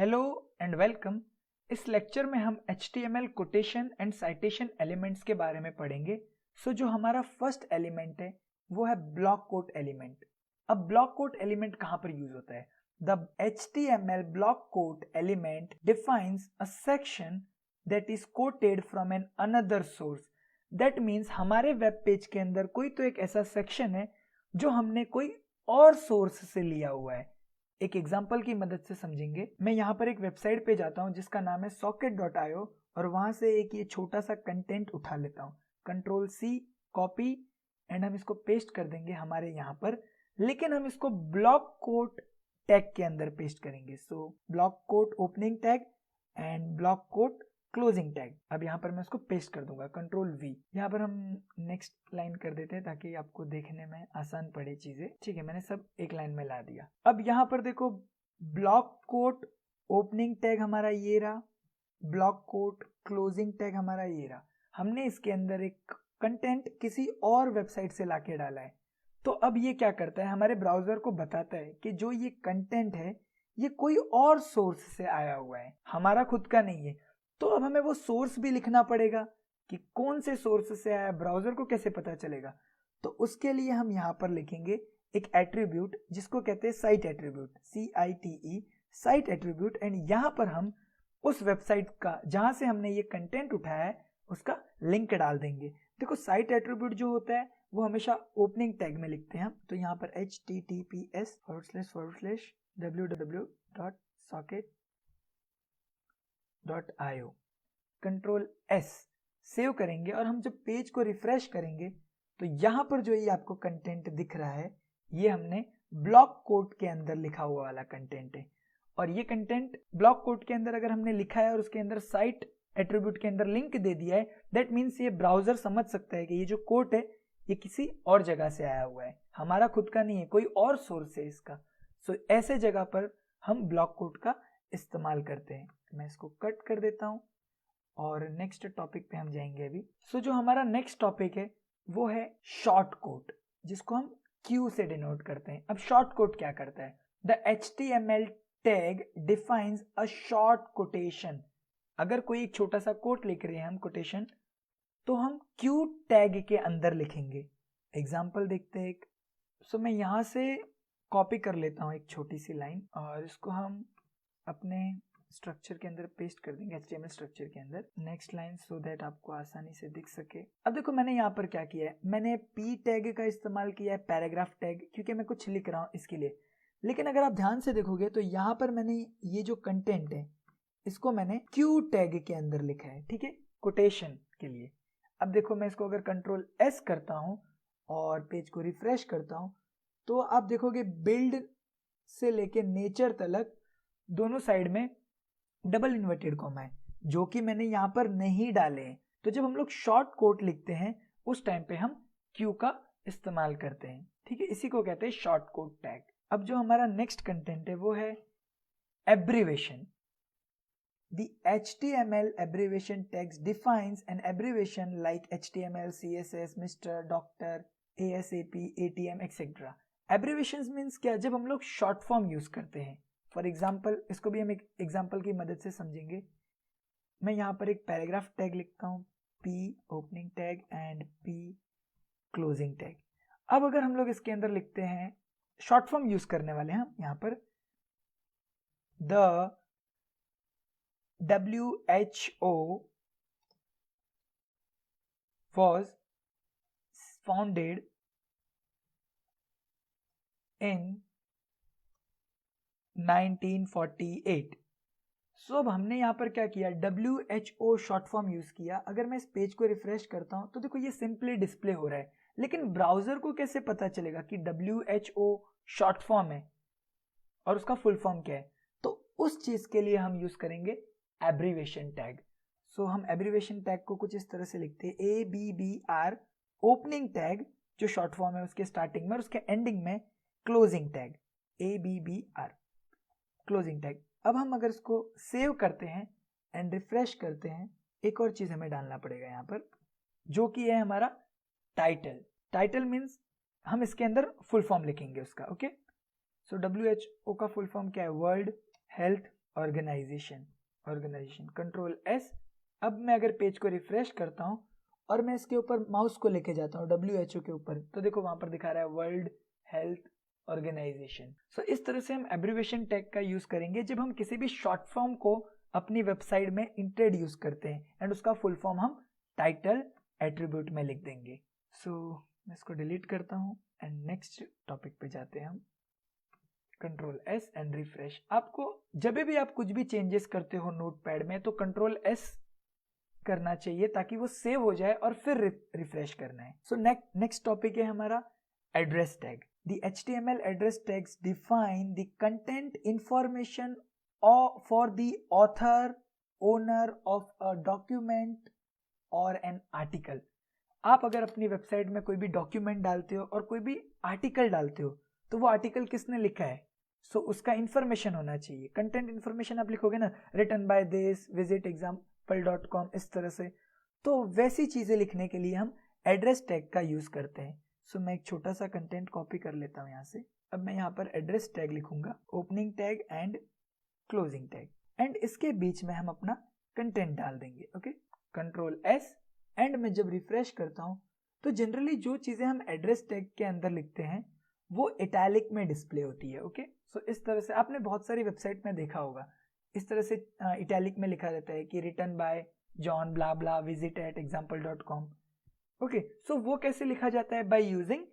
Hello and welcome. इस lecture में हम HTML quotation and citation elements के बारे में पढ़ेंगे। जो हमारा फर्स्ट एलिमेंट है वो है ब्लॉक कोट एलिमेंट। अब ब्लॉक कोट एलिमेंट कहाँ पर यूज होता है? The HTML block quote element defines a section that is quoted from an another source. That means हमारे वेब पेज के अंदर कोई तो एक ऐसा सेक्शन है जो हमने कोई और सोर्स से लिया हुआ है। एक एग्जाम्पल की मदद से समझेंगे। मैं यहाँ पर एक वेबसाइट पे जाता हूँ जिसका नाम है socket.io और वहां से एक ये छोटा सा कंटेंट उठा लेता हूँ। Ctrl+C कॉपी एंड हम इसको पेस्ट कर देंगे हमारे यहाँ पर, लेकिन हम इसको ब्लॉक कोट टैग के अंदर पेस्ट करेंगे। Block quote opening tag and block quote closing tag. अब यहाँ पर मैं इसको पेस्ट कर दूंगा Ctrl+V। यहाँ पर हम नेक्स्ट लाइन कर देते हैं ताकि आपको देखने में आसान पड़े चीजें। ठीक है, मैंने सब एक लाइन में ला दिया। अब यहाँ पर देखो, ब्लॉक कोट ओपनिंग टैग हमारा ये रहा, ब्लॉक कोट क्लोजिंग टैग हमारा ये रहा। हमने इसके अंदर एक कंटेंट किसी और वेबसाइट से लाके डाला है। तो अब ये क्या करता है, हमारे ब्राउजर को बताता है कि जो ये कंटेंट है ये कोई और सोर्स से आया हुआ है, हमारा खुद का नहीं है। तो अब हमें वो सोर्स भी लिखना पड़ेगा कि कौन से सोर्स से आया, ब्राउजर को कैसे पता चलेगा? तो उसके लिए हम यहाँ पर लिखेंगे एक एट्रीब्यूट जिसको कहते हैं site attribute, CITE, site attribute. And यहाँ पर हम उस वेबसाइट का जहां से हमने ये कंटेंट उठाया है उसका लिंक डाल देंगे। देखो, साइट एट्रीब्यूट जो होता है वो हमेशा ओपनिंग टैग में लिखते हैं हम। तो यहाँ पर https://www.socket.io, Ctrl+S सेव करेंगे और हम जब पेज को रिफ्रेश करेंगे तो यहाँ पर जो ये आपको कंटेंट दिख रहा है ये हमने ब्लॉक कोट के अंदर लिखा हुआ वाला कंटेंट है। और ये कंटेंट ब्लॉक कोट के अंदर अगर हमने लिखा है और उसके अंदर साइट एट्रीब्यूट के अंदर लिंक दे दिया है, दैट मीन्स ये ब्राउजर समझ सकता है कि ये जो कोट है ये किसी और जगह से आया हुआ है, हमारा खुद का नहीं है, कोई और सोर्स है इसका। ऐसे जगह पर हम ब्लॉक कोट का इस्तेमाल करते हैं। मैं इसको कट कर देता हूं और नेक्स्ट टॉपिक पे हम जाएंगे अभी। जो हमारा नेक्स्ट टॉपिक है वो है शॉर्ट कोट, जिसको हम Q से डिनोट करते हैं। अब शॉर्ट कोट क्या करता है? The HTML tag defines a short quotation. अगर कोई एक छोटा सा कोट लिख रहे हैं हम, कोटेशन, तो हम Q टैग के अंदर लिखेंगे। एग्जाम्पल देखते हैं एक। मैं यहां से कॉपी कर लेता हूं एक छोटी सी लाइन और इसको हम अपने स्ट्रक्चर के अंदर पेस्ट कर देंगे, HTML स्ट्रक्चर के अंदर नेक्स्ट लाइन, सो दैट आपको आसानी से दिख सके। अब देखो, मैंने यहाँ पर क्या किया है, मैंने P टैग का इस्तेमाल किया है, पैराग्राफ टैग, क्योंकि मैं कुछ लिख रहा हूँ इसके लिए। लेकिन अगर आप ध्यान से देखोगे तो यहाँ पर मैंने ये जो कंटेंट है इसको मैंने Q टैग के अंदर लिखा है, ठीक है, कोटेशन के लिए। अब देखो, मैं इसको अगर Ctrl+S करता हूँ और पेज को रिफ्रेश करता हूँ तो आप देखोगे बिल्ड से लेके नेचर तक दोनों साइड में डबल इन्वर्टेड कॉमा है, जो कि मैंने यहाँ पर नहीं डाले हैं। तो जब हम लोग शॉर्ट कोट लिखते हैं उस टाइम पे हम Q का इस्तेमाल करते हैं, ठीक है, इसी को कहते हैं शॉर्ट कोट टैग। अब जो हमारा नेक्स्ट कंटेंट है वो है abbreviation. The HTML abbreviation text defines an abbreviation like HTML, CSS, Mr., Doctor, ASAP, ATM, etc. Abbreviations means क्या? जब हम लोग शॉर्ट फॉर्म यूज करते हैं। फॉर एग्जाम्पल, इसको भी हम एक एग्जाम्पल की मदद से समझेंगे। मैं यहाँ पर एक पैराग्राफ टैग लिखता हूँ, P opening tag and P closing tag. अब अगर हम लोग इसके अंदर लिखते हैं, शॉर्ट फॉर्म यूज करने वाले हैं हम यहाँ पर, the WHO was founded in 1948। अब हमने यहाँ पर क्या किया, WHO शॉर्ट फॉर्म यूज किया। अगर मैं इस पेज को रिफ्रेश करता हूँ तो देखो ये सिंपली डिस्प्ले हो रहा है, लेकिन ब्राउजर को कैसे पता चलेगा कि WHO शॉर्ट फॉर्म है और उसका फुल फॉर्म क्या है? तो उस चीज के लिए हम यूज करेंगे एब्रीवेशन टैग। हम एब्रीवेशन टैग को कुछ इस तरह से लिखते हैं, ABBR ओपनिंग टैग जो शॉर्ट फॉर्म है उसके स्टार्टिंग में, और उसके एंडिंग में closing tag, ABBR closing tag. अब हम अगर इसको सेव करते हैं एंड रिफ्रेश करते हैं, एक और चीज हमें डालना पड़ेगा यहाँ पर, जो कि है हमारा टाइटल। टाइटल मीन्स हम इसके अंदर फुल फॉर्म लिखेंगे उसका, ओके। WHO का फुल फॉर्म क्या है? World health organization control S. अब मैं अगर पेज को रिफ्रेश करता हूँ और मैं इसके ऊपर माउस को लेके जाता हूँ WHO के ऊपर, तो देखो वहां पर दिखा रहा है वर्ल्ड हेल्थ ऑर्गेनाइजेशन। सो इस तरह से हम एब्रिविएशन टैग का यूज करेंगे जब हम किसी भी शॉर्ट फॉर्म को अपनी वेबसाइट में इंट्रोड्यूस करते हैं, एंड उसका फुल फॉर्म हम टाइटल एट्रीब्यूट में लिख देंगे। सो मैं इसको डिलीट करता हूँ एंड नेक्स्ट टॉपिक पे जाते हैं हम। Control S and refresh. आपको जब भी आप कुछ भी चेंजेस करते हो नोटपैड में तो कंट्रोल एस करना चाहिए ताकि वो सेव हो जाए और फिर रिफ्रेश करना है। सो नेक्स्ट टॉपिक है हमारा address tag. The HTML address tags define the content information for the author, owner of a document or an article। आप अगर अपनी वेबसाइट में कोई भी डॉक्यूमेंट डालते हो और कोई भी आर्टिकल डालते हो तो वो आर्टिकल किसने लिखा है, सो उसका इंफॉर्मेशन होना चाहिए। कंटेंट इंफॉर्मेशन आप लिखोगे ना, रिटन बाय दिस, विजिट एग्जाम्पल.com, इस तरह से। तो वैसी चीजें लिखने के लिए हम एड्रेस टैग का यूज करते हैं। सो मैं एक छोटा सा कंटेंट कॉपी कर लेता हूँ यहाँ से। अब मैं यहाँ पर एड्रेस टैग लिखूंगा, opening tag and closing tag, and इसके बीच में हम अपना कंटेंट डाल देंगे। Okay, control S. एंड मैं जब रिफ्रेश करता हूँ तो जनरली जो चीजें हम एड्रेस टैग के अंदर लिखते हैं वो इटैलिक में डिस्प्ले होती है। ओके, सो इस तरह से आपने बहुत सारी वेबसाइट में देखा होगा, इस तरह से इटैलिक में लिखा रहता है कि written by John blah blah, visit at example dot com. Okay, so वो कैसे लिखा जाता है, by using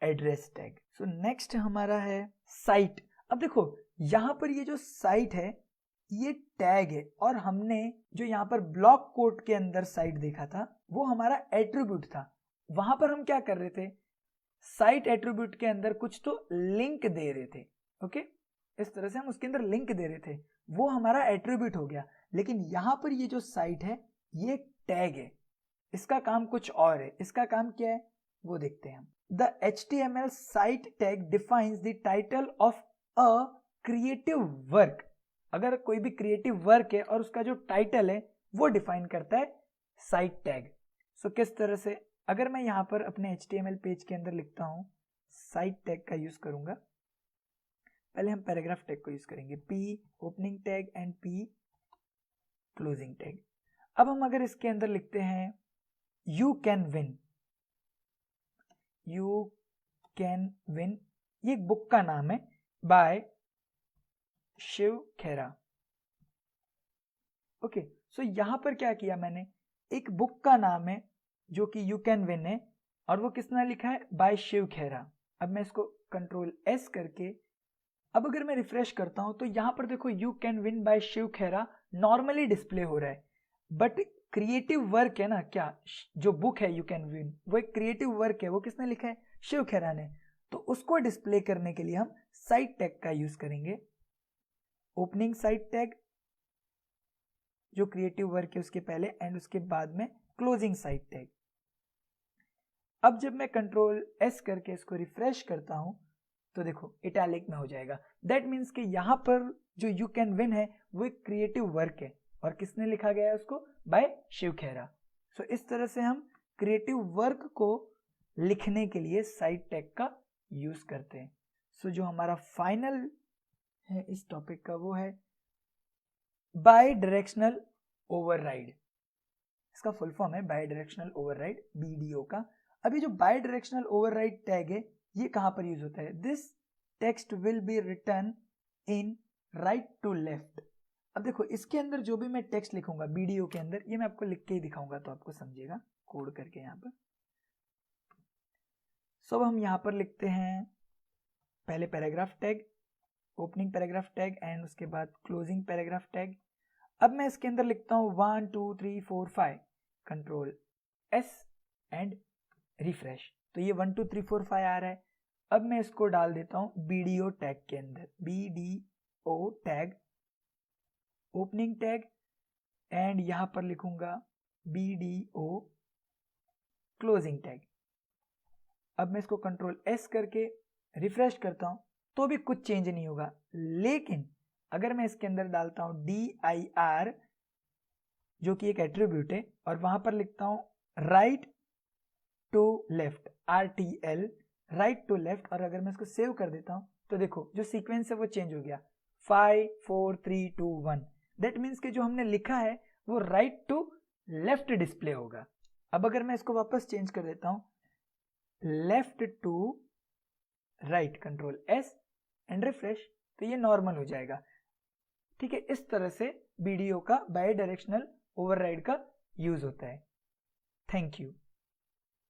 address tag. So next हमारा है साइट। अब देखो यहां पर ये जो साइट है ये टैग है, और हमने जो यहाँ पर ब्लॉक कोड के अंदर साइट देखा था वो हमारा एट्रीब्यूट था। वहां पर हम क्या कर रहे थे, साइट एट्रीब्यूट के अंदर कुछ तो लिंक दे रहे थे। ओके, इस तरह से हम उसके अंदर लिंक दे रहे थे, वो हमारा एट्रीब्यूट हो गया। लेकिन यहां पर ये जो साइट है ये टैग है, इसका काम कुछ और है। इसका काम क्या है वो देखते हैं हम। The HTML site tag defines the title of a creative work। अगर कोई भी क्रिएटिव वर्क है और उसका जो टाइटल है वो डिफाइन करता है साइट टैग। सो किस तरह से, अगर मैं यहाँ पर अपने HTML पेज के अंदर लिखता हूँ साइट टैग का यूज करूंगा, पहले हम पैराग्राफ टैग को यूज करेंगे, P opening tag and P closing tag. अब हम अगर इसके अंदर लिखते हैं you can win, you can win, ये एक बुक का नाम है बाय शिव खेरा। ओके, सो यहां पर क्या किया मैंने, एक बुक का नाम है जो कि यू कैन विन है, और वो किसने लिखा है, बाय शिव खेरा। अब मैं इसको कंट्रोल एस करके, अब अगर मैं रिफ्रेश करता हूं तो यहां पर देखो you can win by Shiv Khera normally display हो रहा है, बट क्रिएटिव वर्क है ना, क्या जो बुक है यू कैन विन वो एक क्रिएटिव वर्क है, वो किसने लिखा है, शिव खेरा ने। तो उसको डिस्प्ले करने के लिए हम साइट टैग का यूज करेंगे, ओपनिंग साइट टैग जो क्रिएटिव वर्क है उसके पहले, एंड उसके बाद में क्लोजिंग साइट टैग। अब जब मैं कंट्रोल एस करके इसको रिफ्रेश करता हूं तो देखो इटैलिक में हो जाएगा। दैट मीन्स कि यहां पर जो यू कैन विन है वो एक क्रिएटिव वर्क है, और किसने लिखा गया है उसको, बाय शिव खेरा। सो इस तरह से हम क्रिएटिव वर्क को लिखने के लिए साइट टैग का यूज करते हैं। सो जो हमारा फाइनल है इस टॉपिक का वो है बाय डायरेक्शनल ओवरराइड। इसका फुल फॉर्म है बाय डायरेक्शनल ओवरराइड, BDO का। अभी जो बाय डायरेक्शनल ओवरराइड टैग है ये कहां पर यूज होता है, this text will be written in right to left. अब देखो इसके अंदर जो भी मैं टेक्स्ट लिखूंगा BDO के अंदर, ये मैं आपको लिख के ही दिखाऊंगा तो आपको समझेगा, कोड करके यहाँ पर। सो हम यहाँ पर लिखते हैं पहले paragraph tag, opening paragraph tag and उसके बाद क्लोजिंग पैराग्राफ टैग। अब मैं इसके अंदर लिखता हूं 1 2 3 4 5, कंट्रोल एस एंड रिफ्रेश, तो ये 1 2 3 4 5 आ रहा है। अब मैं इसको डाल देता हूं BDO टैग के अंदर, BDO tag opening tag, and यहां पर लिखूंगा BDO क्लोजिंग टैग। अब मैं इसको कंट्रोल एस करके रिफ्रेश करता हूं तो भी कुछ चेंज नहीं होगा, लेकिन अगर मैं इसके अंदर डालता हूं dir जो कि एक एट्रीब्यूट है, और वहां पर लिखता हूं right to left, RTL right to left, और अगर मैं इसको सेव कर देता हूं तो देखो जो सीक्वेंस है वो चेंज हो गया। 5 4 3 2 1। दैट मीन्स कि जो हमने लिखा है वो राइट टू लेफ्ट डिस्प्ले होगा। अब अगर मैं इसको वापस चेंज कर देता हूं, left to right, control S and refresh, तो ये नॉर्मल हो जाएगा। ठीक है, इस तरह से BDO का बाई डायरेक्शनल ओवरराइड का यूज होता है। Thank you.